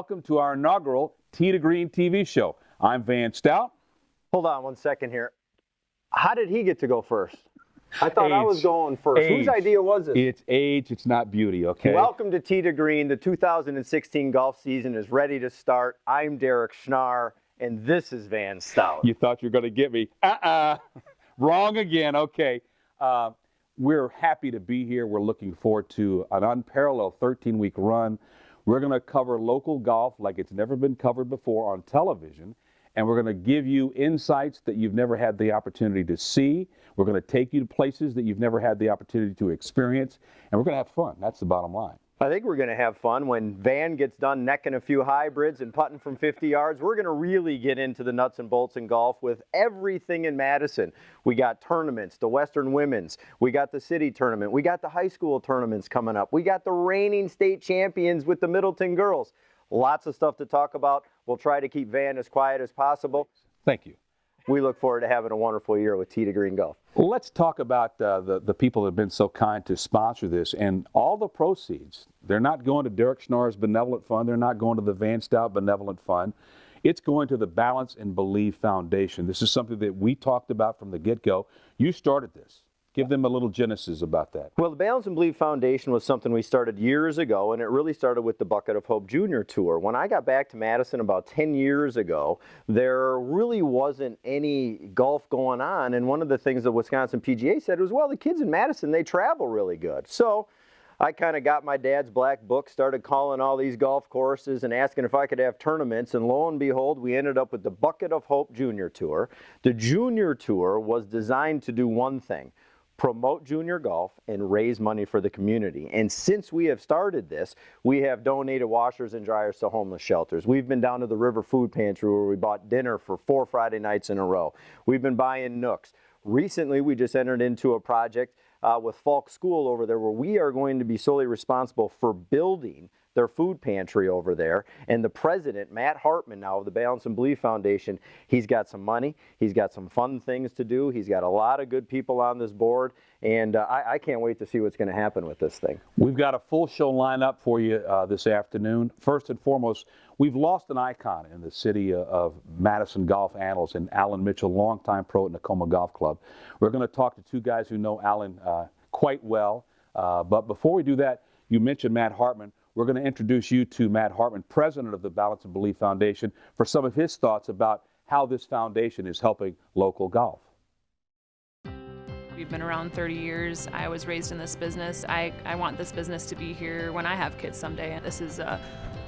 welcome to our inaugural Tee to Green TV show. I'm Van Stout. Hold on 1 second here. How did he get to go first? I thought I was going first. Whose idea was it? It's age, it's not beauty, okay? Welcome to Tee to Green. The 2016 golf season is ready to start. I'm Derek Schnarr, and this is Van Stout. You thought you were going to get me. Wrong again, okay. We're happy to be here. We're looking forward to an unparalleled 13-week run. We're going to cover local golf like it's never been covered before on television. And we're going to give you insights that you've never had the opportunity to see. We're going to take you to places that you've never had the opportunity to experience. And we're going to have fun. That's the bottom line. I think we're going to have fun. When Van gets done necking a few hybrids and putting from 50 yards, we're going to really get into the nuts and bolts in golf with everything in Madison. We got tournaments, the Western Women's. We got the city tournament. We got the high school tournaments coming up. We got the reigning state champions with the Middleton girls. Lots of stuff to talk about. We'll try to keep Van as quiet as possible. Thank you. We look forward to having a wonderful year with Tee to Green Golf. Well, let's talk about the people that have been so kind to sponsor this. And all the proceeds, they're not going to Derek Schnarr's Benevolent Fund. They're not going to the Van Stout Benevolent Fund. It's going to the Balance and Believe Foundation. This is something that we talked about from the get-go. You started this. Give them a little genesis about that. Well, the Balance and Believe Foundation was something we started years ago, and it really started with the Bucket of Hope Junior Tour. When I got back to Madison about 10 years ago, there really wasn't any golf going on, and one of the things the Wisconsin PGA said was, well, the kids in Madison, they travel really good. So I kind of got my dad's black book, started calling all these golf courses and asking if I could have tournaments, and lo and behold, we ended up with the Bucket of Hope Junior Tour. The Junior Tour was designed to do one thing: promote junior golf and raise money for the community. And since we have started this, we have donated washers and dryers to homeless shelters. We've been down to the River Food Pantry where we bought dinner for 4 Friday nights in a row. We've been buying Nooks. Recently, we just entered into a project with Falk School over there where we are going to be solely responsible for building their food pantry over there. And the president, Matt Hartmann, now of the Balance and Believe Foundation, he's got some money, he's got some fun things to do, he's got a lot of good people on this board, and I can't wait to see what's going to happen with this thing. We've got a full show lineup for you this afternoon. First and foremost, we've lost an icon in the city of Madison golf annals, and Allan Mitchell, longtime pro at Tacoma Golf Club. We're going to talk to two guys who know Allan quite well, but before we do that, you mentioned Matt Hartmann. We're going to introduce you to Matt Hartmann, president of the Balance and Believe Foundation, for some of his thoughts about how this foundation is helping local golf. We've been around 30 years. I was raised in this business. I want this business to be here when I have kids someday. And this is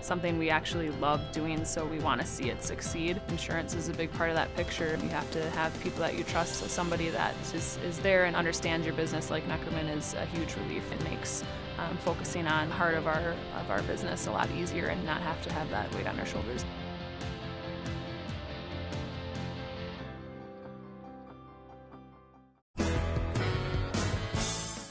something we actually love doing, so we want to see it succeed. Insurance is a big part of that picture. You have to have people that you trust, so somebody that is there and understands your business like Neckerman is a huge relief. It makes focusing on the heart of our business a lot easier and not have to have that weight on our shoulders.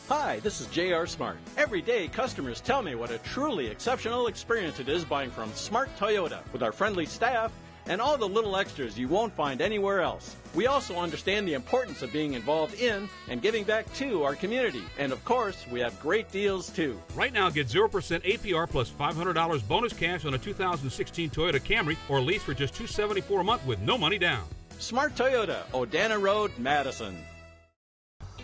Hi, this is J.R. Smart. Every day, customers tell me what a truly exceptional experience it is buying from Smart Toyota with our friendly staff and all the little extras you won't find anywhere else. We also understand the importance of being involved in and giving back to our community. And of course, we have great deals too. Right now, get 0% APR plus $500 bonus cash on a 2016 Toyota Camry or lease for just $274 a month with no money down. Smart Toyota, Odana Road, Madison.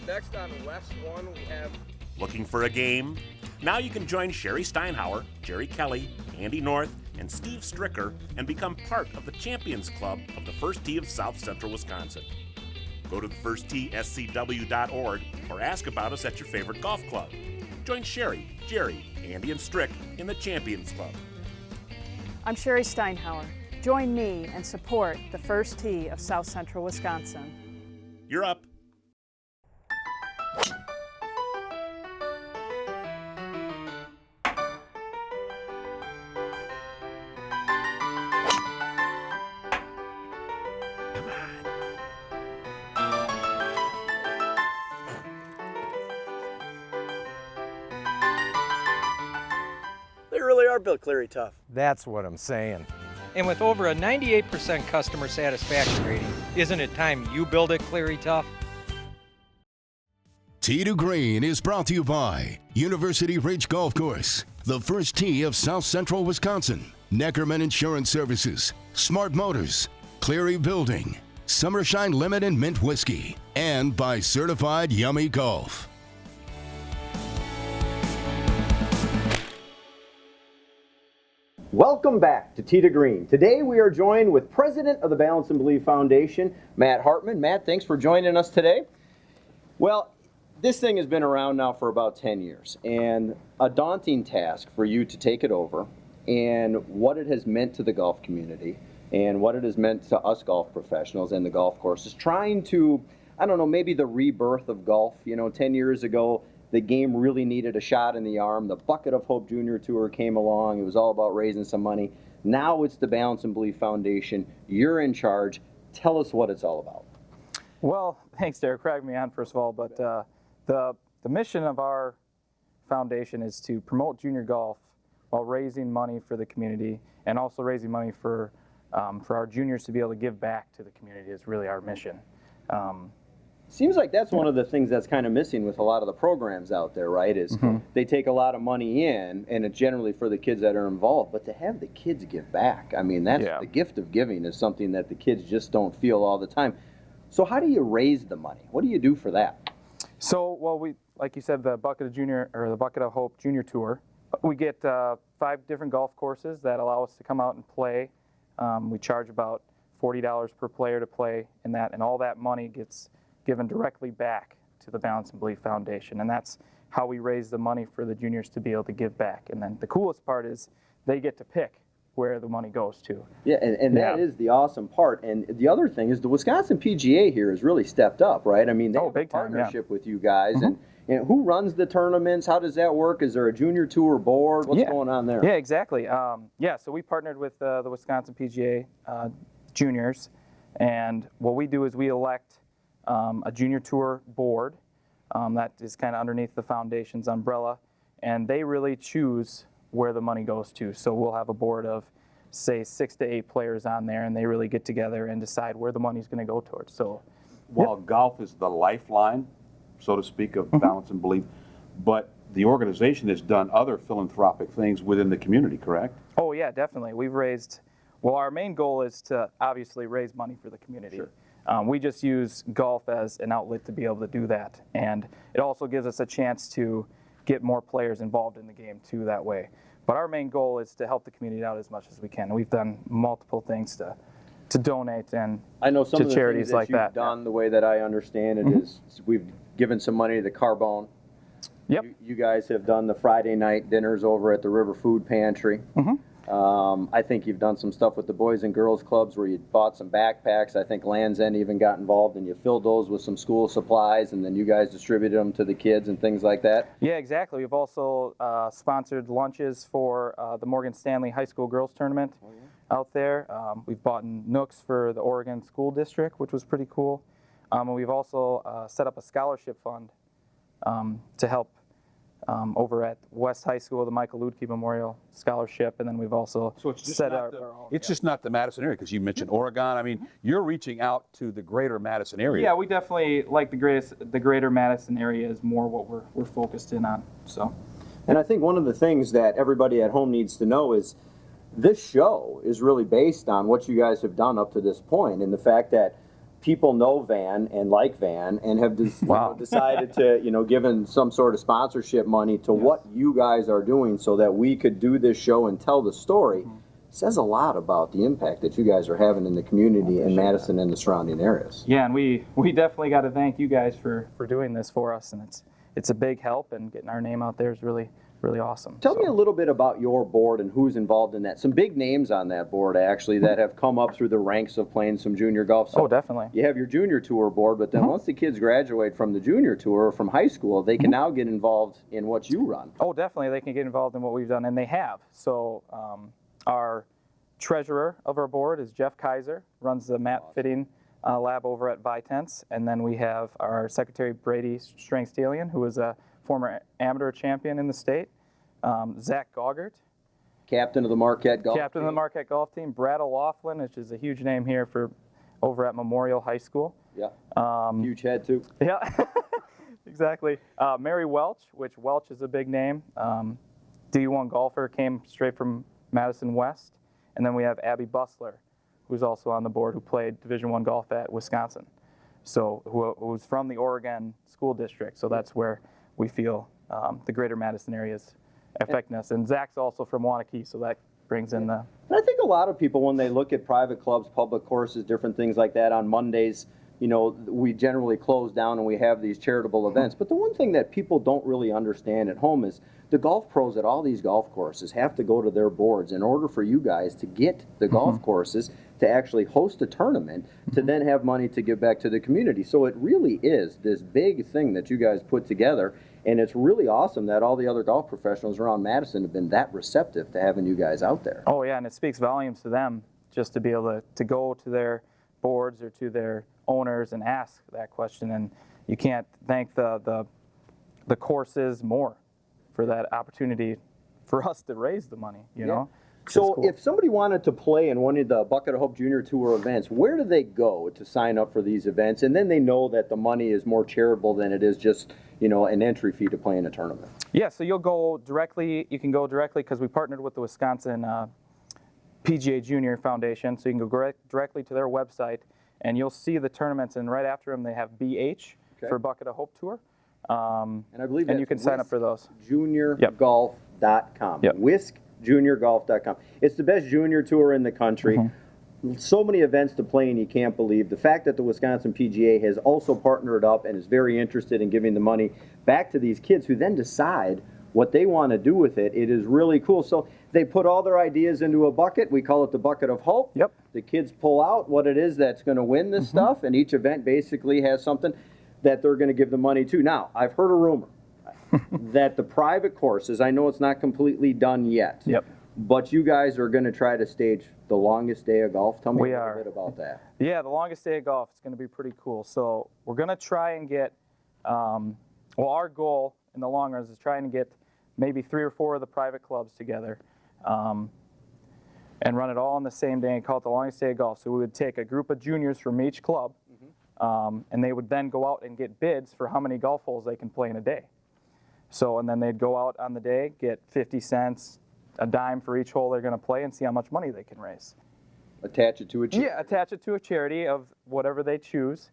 Next on West 1, we have... Looking for a game? Now you can join Sherry Steinhauer, Jerry Kelly, Andy North, and Steve Stricker and become part of the Champions Club of the First Tee of South Central Wisconsin. Go to thefirstteescw.org or ask about us at your favorite golf club. Join Sherry, Jerry, Andy, and Strick in the Champions Club. I'm Sherry Steinhauer. Join me and support the First Tee of South Central Wisconsin. You're up. They really are built Cleary tough. That's what I'm saying. And with over a 98% customer satisfaction rating, isn't it time you build it Cleary tough? Tee to Green is brought to you by University Ridge Golf Course, the First Tee of South Central Wisconsin, Neckerman Insurance Services, Smart Motors, Cleary Building, Summershine Lemon and Mint Whiskey, and by Certified Yummy Golf. Welcome back to Tee to Green. Today we are joined with President of the Balance and Believe Foundation, Matt Hartmann. Matt, thanks for joining us today. Well, this thing has been around now for about 10 years, and a daunting task for you to take it over, and what it has meant to the golf community, and what it has meant to us golf professionals and the golf courses, trying to, I don't know, maybe the rebirth of golf. 10 years ago, the game really needed a shot in the arm. The Bucket of Hope Junior Tour came along. It was all about raising some money. Now it's the Balance and Believe Foundation. You're in charge. Tell us what it's all about. Well, thanks, Derek, for having me on, first of all. But the mission of our foundation is to promote junior golf while raising money for the community, and also raising money for our juniors to be able to give back to the community is really our mission. Seems like that's one of the things that's kind of missing with a lot of the programs out there, right? Is they take a lot of money in, and it's generally for the kids that are involved, but to have the kids give back, I mean, that's the gift of giving is something that the kids just don't feel all the time. So how do you raise the money? What do you do for that? So, well, we, like you said, the Bucket of Hope Junior Tour, we get 5 different golf courses that allow us to come out and play. We charge about $40 per player to play in that, and all that money gets given directly back to the Balance and Believe Foundation, and that's how we raise the money for the juniors to be able to give back. And then the coolest part is they get to pick where the money goes to. Yeah, and that is the awesome part. And the other thing is the Wisconsin PGA here has really stepped up, right? I mean, they have a partnership with you guys, and who runs the tournaments? How does that work? Is there a junior tour board? What's going on there? Yeah, exactly. So we partnered with the Wisconsin PGA juniors, and what we do is we elect a junior tour board that is kind of underneath the foundation's umbrella, and they really choose where the money goes to. So we'll have a board of, say, 6 to 8 players on there, and they really get together and decide where the money's going to go towards. So, while golf is the lifeline, so to speak, of Balance and Believe, but the organization has done other philanthropic things within the community, correct? Oh yeah, definitely. We've raised, well, our main goal is to obviously raise money for the community. Sure. We just use golf as an outlet to be able to do that, and it also gives us a chance to get more players involved in the game too that way. But our main goal is to help the community out as much as we can. We've done multiple things to donate and I know some to of the charities things that like you've that. done, the way that I understand it is we've given some money to the Carbone. Yep. You guys have done the Friday night dinners over at the River Food Pantry. I think you've done some stuff with the Boys and Girls Clubs where you bought some backpacks. I think Land's End even got involved, and you filled those with some school supplies, and then you guys distributed them to the kids and things like that. Yeah, exactly. We've also sponsored lunches for the Morgan Stanley High School Girls Tournament out there. We've bought Nooks for the Oregon School District, which was pretty cool. And we've also set up a scholarship fund to help over at West High School, the Michael Ludke Memorial Scholarship, and then we've also set our own. It's just not the Madison area, because you mentioned Oregon. I mean, you're reaching out to the greater Madison area. Yeah, we definitely like the greater Madison area is more what we're focused in on. So, and I think one of the things that everybody at home needs to know is this show is really based on what you guys have done up to this point, and the fact that people know Van and like Van and have decided to, given some sort of sponsorship money to what you guys are doing so that we could do this show and tell the story, says a lot about the impact that you guys are having in the community in Madison and the surrounding areas. Yeah, and we definitely got to thank you guys for doing this for us, and it's a big help, and getting our name out there is really awesome. Tell me a little bit about your board and who's involved in that. Some big names on that board, actually, that have come up through the ranks of playing some junior golf. So definitely. You have your junior tour board, but then once the kids graduate from the junior tour or from high school, they can now get involved in what you run. Oh, definitely. They can get involved in what we've done, and they have. So our treasurer of our board is Jeff Kaiser, runs the mat fitting lab over at Vitence, and then we have our secretary, Brady Strang-Stelian, who is a former amateur champion in the state. Zach Gaugert, captain of the Marquette golf team. Brad O'Laughlin, which is a huge name here over at Memorial High School. Yeah. Huge head too. Yeah. Exactly. Mary Welch, which Welch is a big name. D1 golfer, came straight from Madison West. And then we have Abby Bustler, who's also on the board, who played Division I golf at Wisconsin. So who's from the Oregon School District. So that's where we feel the greater Madison area is affecting us. And Zach's also from Wanakee, so that brings in the... And I think a lot of people, when they look at private clubs, public courses, different things like that on Mondays, you know, we generally close down and we have these charitable events. But the one thing that people don't really understand at home is the golf pros at all these golf courses have to go to their boards in order for you guys to get the golf courses to actually host a tournament to then have money to give back to the community. So it really is this big thing that you guys put together, and it's really awesome that all the other golf professionals around Madison have been that receptive to having you guys out there. Oh yeah, and it speaks volumes to them just to be able to go to their boards or to their owners and ask that question, and you can't thank the courses more for that opportunity for us to raise the money, you know? So cool. If somebody wanted to play in one of the Bucket of Hope Junior Tour events, where do they go to sign up for these events? And then they know that the money is more charitable than it is just, you know, an entry fee to play in a tournament. Yeah, so you'll go directly, you can go directly because we partnered with the Wisconsin PGA Junior Foundation, so you can go directly to their website and you'll see the tournaments, and right after them they have BH for Bucket of Hope Tour. And I believe and you can sign up for those. JuniorGolf.com. WhiskJuniorGolf.com. It's the best junior tour in the country. So many events to play in, you can't believe. The fact that the Wisconsin PGA has also partnered up and is very interested in giving the money back to these kids who then decide what they want to do with it, it is really cool. So they put all their ideas into a bucket. We call it the Bucket of Hope. The kids pull out what it is that's going to win this stuff, and each event basically has something that they're going to give the money to. Now, I've heard a rumor that the private courses, I know it's not completely done yet, but you guys are going to try to stage the longest day of golf. Tell me a little bit about that. Yeah, the longest day of golf is going to be pretty cool. So we're going to try and get, well, our goal in the long run is trying to get maybe 3 or 4 of the private clubs together and run it all on the same day and call it the longest day of golf. So we would take a group of juniors from each club, and they would then go out and get bids for how many golf holes they can play in a day. So, and then they'd go out on the day, get 50 cents, a dime for each hole they're going to play, and see how much money they can raise. Attach it to a charity. Yeah, attach it to a charity of whatever they choose,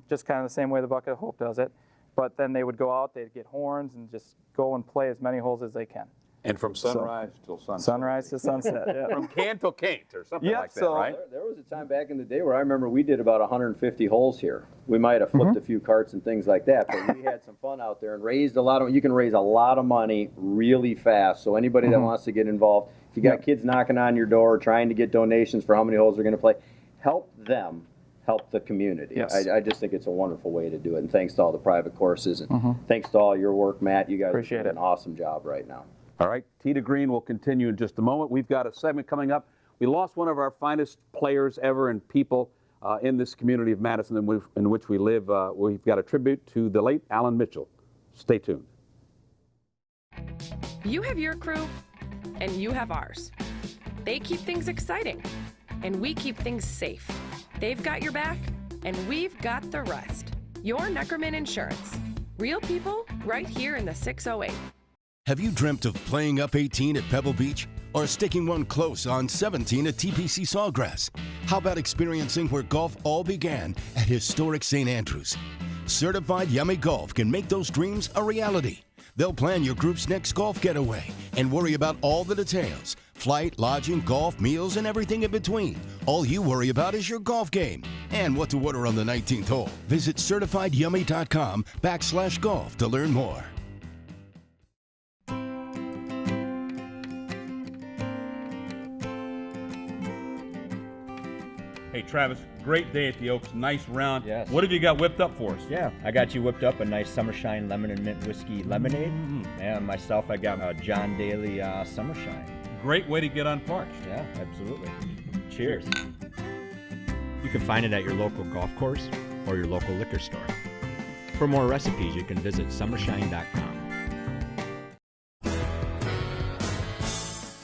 just kind of the same way the Bucket of Hope does it. But then they would go out, they'd get horns, and just go and play as many holes as they can. And from sunrise till sunset. Sunrise to sunset, yeah. From can till can't, or something like that, right? There was a time back in the day where I remember we did about 150 holes here. We might have flipped a few carts and things like that, but we had some fun out there and raised a lot of, you can raise a lot of money really fast. So anybody that wants to get involved, if you got kids knocking on your door trying to get donations for how many holes they're going to play, help them help the community. I just think it's a wonderful way to do it. And thanks to all the private courses, and thanks to all your work, Matt. You guys are doing an awesome job right now. All right, Tee to Green will continue in just a moment. We've got a segment coming up. We lost one of our finest players ever and people in this community of Madison in which we live. We've got a tribute to the late Allan Mitchell. Stay tuned. You have your crew, and you have ours. They keep things exciting, and we keep things safe. They've got your back, and we've got the rest. Your Neckerman Insurance. Real people right here in the 608. Have you dreamt of playing up 18 at Pebble Beach or sticking one close on 17 at TPC Sawgrass? How about experiencing where golf all began at historic St. Andrews? Certified Yummy Golf can make those dreams a reality. They'll plan your group's next golf getaway and worry about all the details. Flight, lodging, golf, meals, and everything in between. All you worry about is your golf game and what to order on the 19th hole. Visit CertifiedYummy.com/golf to learn more. Hey, Travis, great day at the Oaks. Nice round. Yes. What have you got whipped up for us? Yeah, I got you whipped up a nice Summershine Lemon and Mint Whiskey Lemonade. And myself, I got a John Daly Summershine. Great way to get unparched. Yeah, absolutely. Cheers. You can find it at your local golf course or your local liquor store. For more recipes, you can visit summershine.com.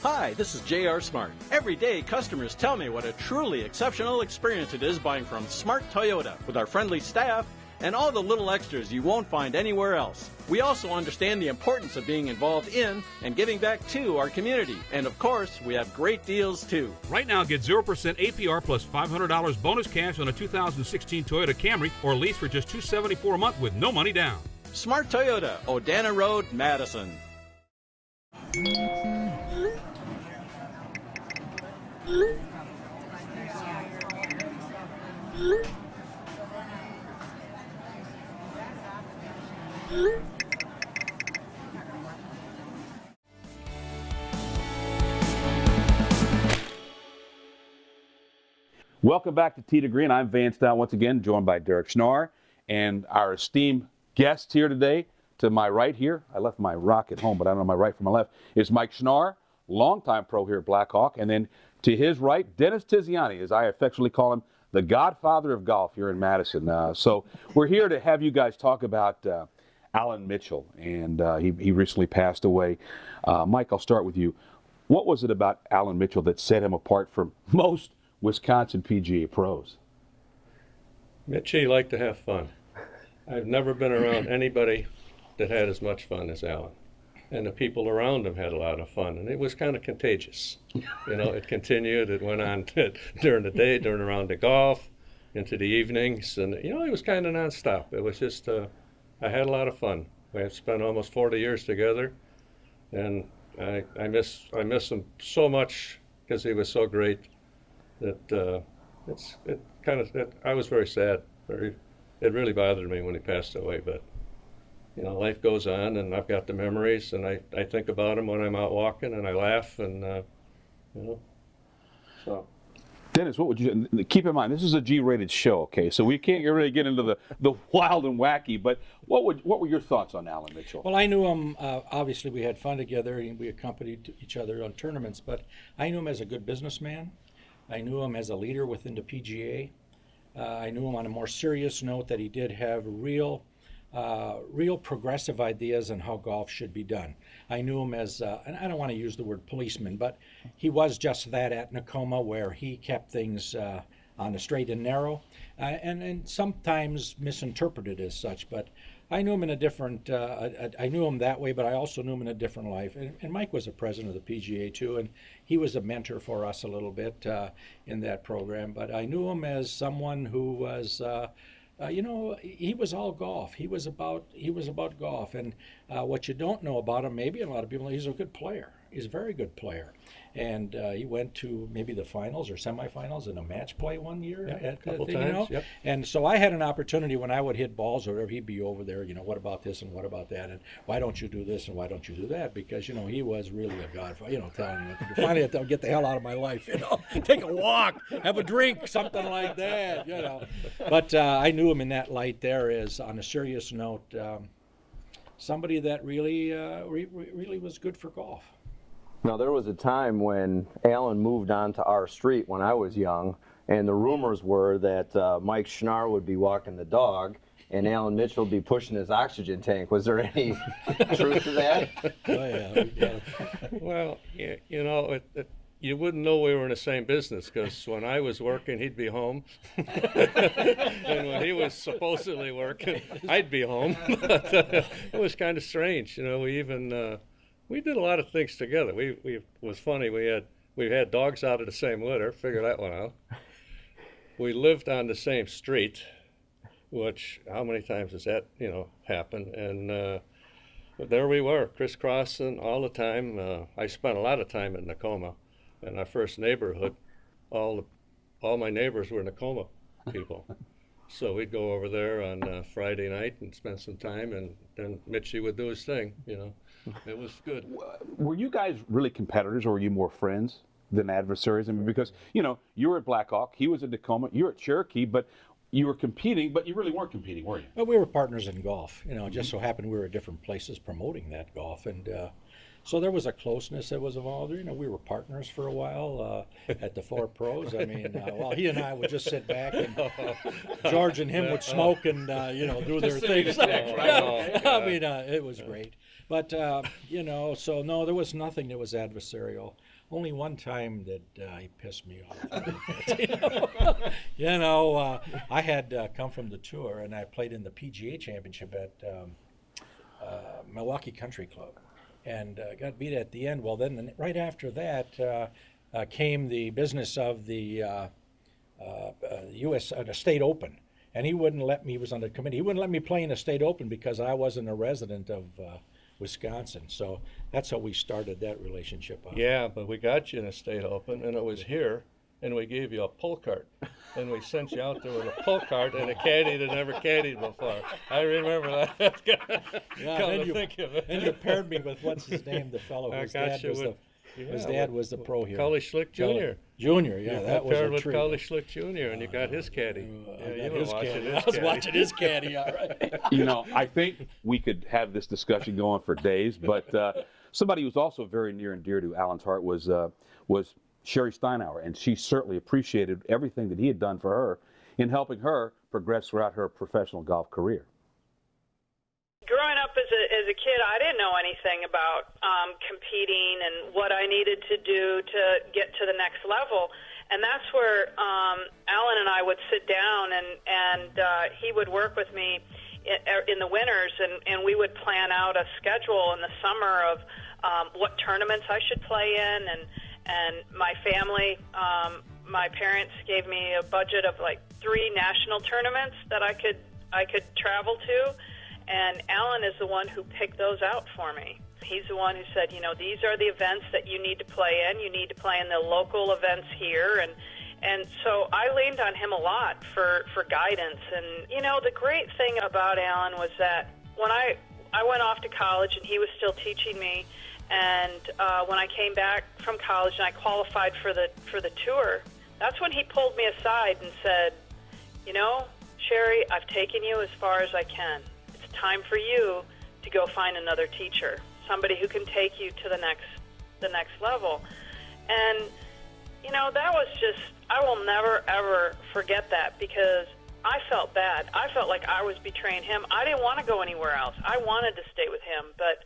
Hi, this is J.R. Smart. Every day, customers tell me what a truly exceptional experience it is buying from Smart Toyota. With our friendly staff and all the little extras you won't find anywhere else. We also understand the importance of being involved in and giving back to our community. And of course, we have great deals too. Right now, get 0% APR plus $500 bonus cash on a 2016 Toyota Camry or lease for just $274 a month with no money down. Smart Toyota, Odana Road, Madison. Welcome back to Tee to Green. I'm Van Stout once again, joined by Derek Schnarr and our esteemed guest here today. To my right here, I left my rock at home, but I don't know my right from my left, is Mike Schnarr, longtime pro here at Blackhawk. And then to his right, Dennis Tiziani, as I affectionately call him, the godfather of golf here in Madison. So we're here to have you guys talk about Allan Mitchell, and he recently passed away. Mike, I'll start with you. What was it about Allan Mitchell that set him apart from most Wisconsin PGA pros? Mitchie liked to have fun. I've never been around anybody that had as much fun as Allan. And the people around him had a lot of fun. And it was kind of contagious. You know, it continued. It went on during the day, during a round of golf, into the evenings. And, you know, it was kind of nonstop. It was just, I had a lot of fun. We had spent almost 40 years together. And I miss him so much because he was so great that I was very sad. It really bothered me when he passed away, but you know, life goes on, and I've got the memories, and I think about him when I'm out walking, and I laugh, and you know, so. Dennis, what would you keep in mind? This is a G-rated show, okay? So we can't really get into the wild and wacky. But what were your thoughts on Allan Mitchell? Well, I knew him. Obviously, we had fun together, and we accompanied each other on tournaments. But I knew him as a good businessman. I knew him as a leader within the PGA. I knew him on a more serious note that he did have real progressive ideas on how golf should be done. I knew him as, and I don't want to use the word policeman, but he was just that at Nakoma, where he kept things on the straight and narrow, and sometimes misinterpreted as such. But I knew him in a different, I knew him that way, but I also knew him in a different life. And Mike was the president of the PGA too, and he was a mentor for us a little bit in that program. But I knew him as someone who was, you know, he was all golf. He was about golf. And what you don't know about him, maybe a lot of people, he's a good player. He's a very good player. And he went to maybe the finals or semifinals in a match play one year. Yeah, at a couple thing, times, you know? yep. And so I had an opportunity when I would hit balls or whatever, he'd be over there, you know, what about this and what about that? And why don't you do this and why don't you do that? Because, you know, he was really a godfather, you know, telling me what to do. Finally, I had to get the hell out of my life, you know, take a walk, have a drink, something like that, you know. But I knew him in that light there as, on a serious note, somebody that really, really was good for golf. Now, there was a time when Allan moved on to our street when I was young, and the rumors were that Mike Schnarr would be walking the dog and Allan Mitchell would be pushing his oxygen tank. Was there any truth to that? Oh, yeah. Well, you know, you wouldn't know we were in the same business, because when I was working, he'd be home. And when he was supposedly working, I'd be home. But it was kind of strange. You know, we did a lot of things together. It was funny. We had dogs out of the same litter. Figure that one out. We lived on the same street, which how many times has that happened? And there we were, crisscrossing all the time. I spent a lot of time in Nakoma, in our first neighborhood. All my neighbors were Nakoma people. So we'd go over there on Friday night and spend some time, and then Mitchie would do his thing, you know. It was good. Were you guys really competitors, or were you more friends than adversaries? I mean, because, you know, you were at Blackhawk, he was at Nakoma, you were at Cherokee, but you were competing, but you really weren't competing, were you? Well, we were partners in golf. You know, it just so happened we were at different places promoting that golf. And so there was a closeness that was involved. You know, we were partners for a while at the Four Pros. I mean, well, he and I would just sit back, and George and him would smoke and, you know, do their things. I mean, it was great. But, you know, so no, there was nothing that was adversarial. only one time that he pissed me off. I had come from the tour, and I played in the PGA Championship at Milwaukee Country Club, and got beat at the end. Well, then right after that came the business of the U.S. The State Open, and he wouldn't let me. He was on the committee. He wouldn't let me play in the State Open because I wasn't a resident of Wisconsin. So that's how we started that relationship off. Yeah, but we got you in a State Open, and it was here, and we gave you a pull cart, and we sent you out there with a pull cart and a caddy that never caddied before. I remember that. Yeah, and you paired me with what's his name, the fellow whose dad was the pro here. Cully Schlick Jr. Junior, yeah, that was a paired with treat. Cully Schlick Jr. and you got his caddy. I was watching his caddy, all right. I think we could have this discussion going for days, but somebody who's also very near and dear to Allan's heart was Sherry Steinhauer, and she certainly appreciated everything that he had done for her in helping her progress throughout her professional golf career. Growing up as a kid, I didn't know anything about competing and what I needed to do to get to the next level. And that's where Allan and I would sit down, and he would work with me in the winters, and we would plan out a schedule in the summer of what tournaments I should play in. And my family, my parents gave me a budget of like 3 national tournaments that I could travel to. And Allan is the one who picked those out for me. He's the one who said, these are the events that you need to play in. You need to play in the local events here. And so I leaned on him a lot for guidance. And, the great thing about Allan was that when I went off to college and he was still teaching me, and when I came back from college and I qualified for the tour, that's when he pulled me aside and said, Sherry, I've taken you as far as I can. Time for you to go find another teacher, somebody who can take you to the next level. And that was just, I will never ever forget that, because I felt bad. I felt like I was betraying him. I didn't want to go anywhere else. I wanted to stay with him, but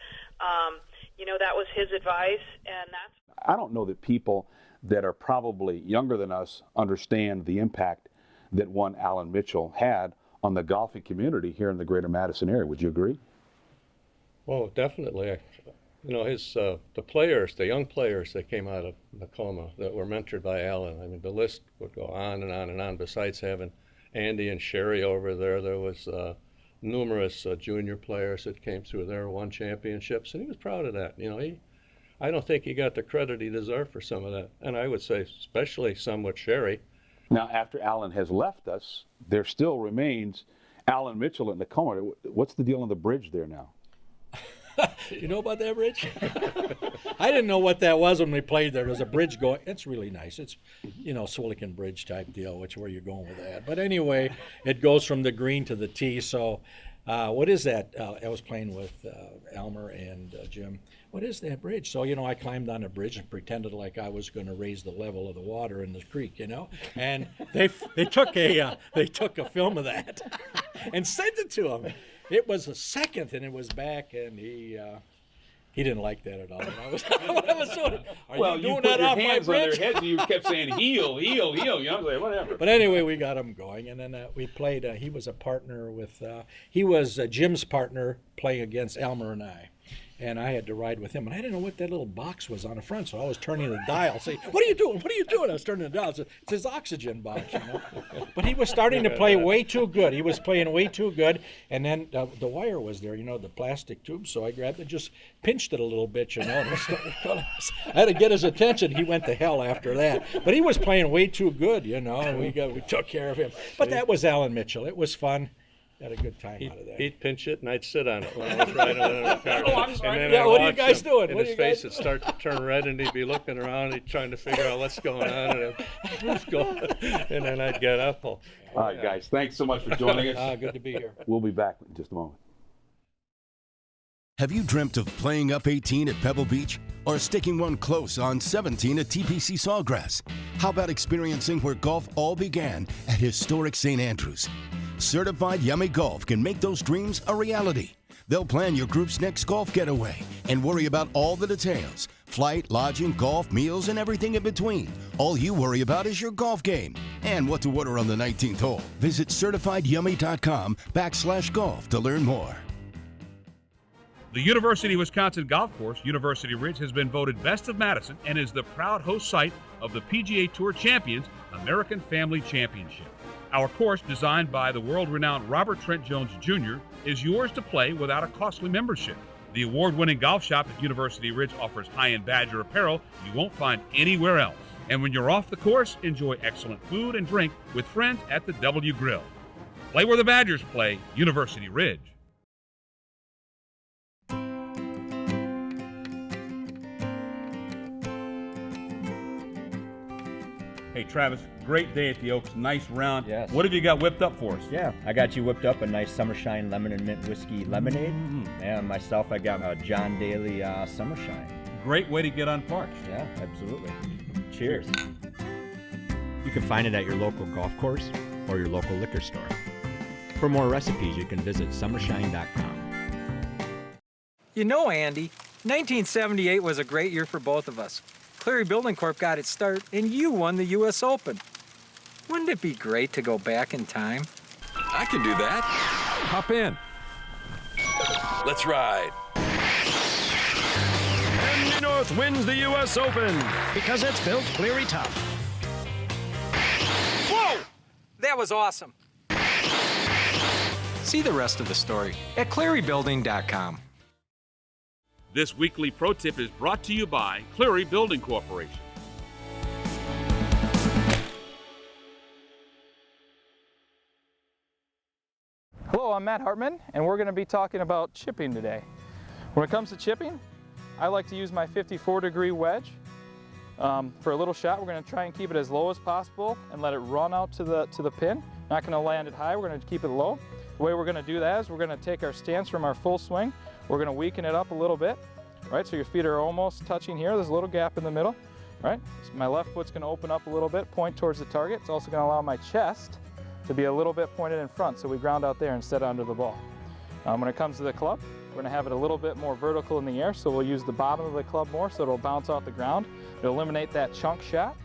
that was his advice, and that's. I don't know that people that are probably younger than us understand the impact that one Allan Mitchell had on the golfing community here in the greater Madison area. Would you agree? Well, definitely. The players, the young players that came out of Tacoma that were mentored by Allan, I mean, the list would go on and on and on. Besides having Andy and Sherry over there, there was numerous junior players that came through there, won championships, and he was proud of that. I don't think he got the credit he deserved for some of that. And I would say especially some with Sherry. Now, after Allan has left us, there still remains Allan Mitchell in Tacoma. What's the deal on the bridge there now? You know about that bridge? I didn't know what that was when we played there. There's a bridge going. It's really nice. It's, Silicon Bridge type deal, which where you're going with that. But anyway, it goes from the green to the tee. So what is that? I was playing with Elmer and Jim. What is that bridge? So, I climbed on a bridge and pretended like I was going to raise the level of the water in the creek, And they took a film of that and sent it to him. It was a second, and it was back, and he didn't like that at all. And I was sort of, you doing that off my bridge? On their heads, and you kept saying heel, like, whatever. But anyway, we got him going, and then we played. He was a partner with. He was Jim's partner playing against Elmer and I. And I had to ride with him. And I didn't know what that little box was on the front, so I was turning the dial, saying, "What are you doing? What are you doing?" I was turning the dial. It's his oxygen box, But he was starting to play way too good. He was playing way too good. And then the wire was there, the plastic tube. So I grabbed it and just pinched it a little bit, And I had to get his attention. He went to hell after that. But he was playing way too good, And we took care of him. But that was Allan Mitchell. It was fun. Had a good time out of that. He'd pinch it, and I'd sit on it when I was riding on the car. I'm sorry. Yeah, what are you guys doing? And his face would start to turn red, and he'd be looking around, and trying to figure out what's going on, and who's going. And then I'd get up. All right, guys, thanks so much for joining us. Good to be here. We'll be back in just a moment. Have you dreamt of playing up 18 at Pebble Beach or sticking one close on 17 at TPC Sawgrass? How about experiencing where golf all began at historic St. Andrews? Certified Yummy Golf can make those dreams a reality. They'll plan your group's next golf getaway and worry about all the details, Flight, lodging, golf, meals, and everything in between. All you worry about is your golf game and what to order on the 19th hole. Visit CertifiedYummy.com/golf to learn more. The University of Wisconsin Golf Course, University Ridge, has been voted Best of Madison and is the proud host site of the PGA Tour Champions American Family Championship. Our course, designed by the world-renowned Robert Trent Jones Jr., is yours to play without a costly membership. The award-winning golf shop at University Ridge offers high-end Badger apparel you won't find anywhere else. And when you're off the course, enjoy excellent food and drink with friends at the W Grill. Play where the Badgers play, University Ridge. Hey, Travis, great day at the Oaks. Nice round. Yes. What have you got whipped up for us? Yeah, I got you whipped up a nice Summershine lemon and mint whiskey lemonade. And myself, I got a John Daly Summershine. Great way to get unparched. Yeah, absolutely. Cheers. You can find it at your local golf course or your local liquor store. For more recipes, you can visit summershine.com. You know, Andy, 1978 was a great year for both of us. Cleary Building Corp got its start, and you won the U.S. Open. Wouldn't it be great to go back in time? I can do that. Hop in. Let's ride. And North wins the U.S. Open because it's built Cleary tough. Whoa! That was awesome. See the rest of the story at clearybuilding.com. This weekly pro tip is brought to you by Cleary Building Corporation. Hello, I'm Matt Hartmann, and we're going to be talking about chipping today. When it comes to chipping, I like to use my 54-degree wedge. For a little shot, we're going to try and keep it as low as possible and let it run out to the pin. Not going to land it high, we're going to keep it low. The way we're going to do that is we're going to take our stance from our full swing. We're going to weaken it up a little bit, right? So your feet are almost touching here. There's a little gap in the middle, right? So my left foot's going to open up a little bit, point towards the target. It's also going to allow my chest to be a little bit pointed in front, so we ground out there instead of under the ball. When it comes to the club, we're going to have it a little bit more vertical in the air, so we'll use the bottom of the club more so it'll bounce off the ground. It'll eliminate that chunk shot.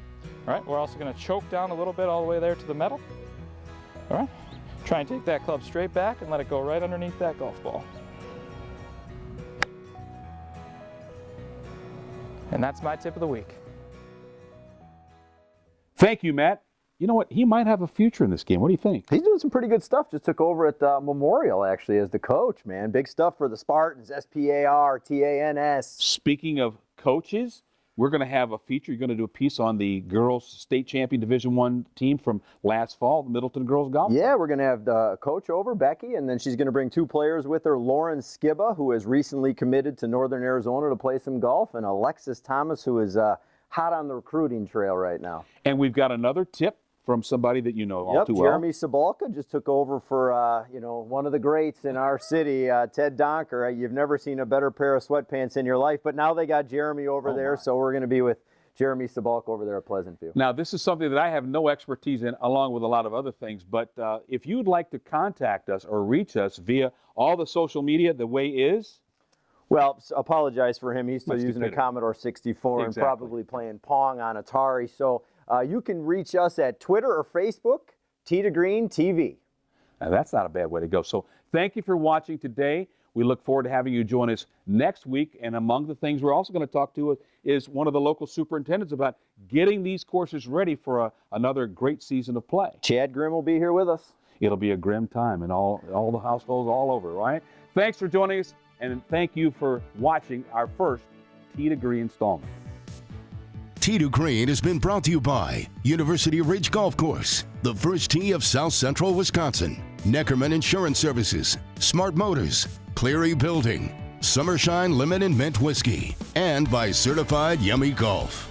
All right, we're also going to choke down a little bit all the way there to the metal. All right, try and take that club straight back and let it go right underneath that golf ball. And that's my tip of the week. Thank you, Matt. You know what? He might have a future in this game. What do you think? He's doing some pretty good stuff. Just took over at Memorial, actually, as the coach, man. Big stuff for the Spartans, SPARTANS. Speaking of coaches, we're going to have a feature. You're going to do a piece on the girls state champion Division I team from last fall, the Middleton Girls Golf. Yeah, we're going to have the coach over, Becky, and then she's going to bring two players with her, Lauren Skiba, who has recently committed to Northern Arizona to play some golf, and Alexis Thomas, who is hot on the recruiting trail right now. And we've got another tip from somebody that you know all too well. Jeremy Sabalka just took over for one of the greats in our city, Ted Donker. You've never seen a better pair of sweatpants in your life, but now they got Jeremy over there, so we're going to be with Jeremy Sabalka over there at Pleasant View. Now, this is something that I have no expertise in, along with a lot of other things, but if you'd like to contact us or reach us via all the social media, the way is? Well, apologize for him. He's still using a Commodore 64 and probably playing Pong on Atari, so you can reach us at Twitter or Facebook, Tee to Green TV. Now, that's not a bad way to go. So thank you for watching today. We look forward to having you join us next week. And among the things we're also going to talk to is one of the local superintendents about getting these courses ready for another great season of play. Chad Grimm will be here with us. It'll be a grim time in all the households all over, right? Thanks for joining us, and thank you for watching our first Tee to Green installment. Tee to Green has been brought to you by University Ridge Golf Course, the first tee of South Central Wisconsin, Neckerman Insurance Services, Smart Motors, Cleary Building, Summershine Lemon and Mint Whiskey, and by Certified Yummy Golf.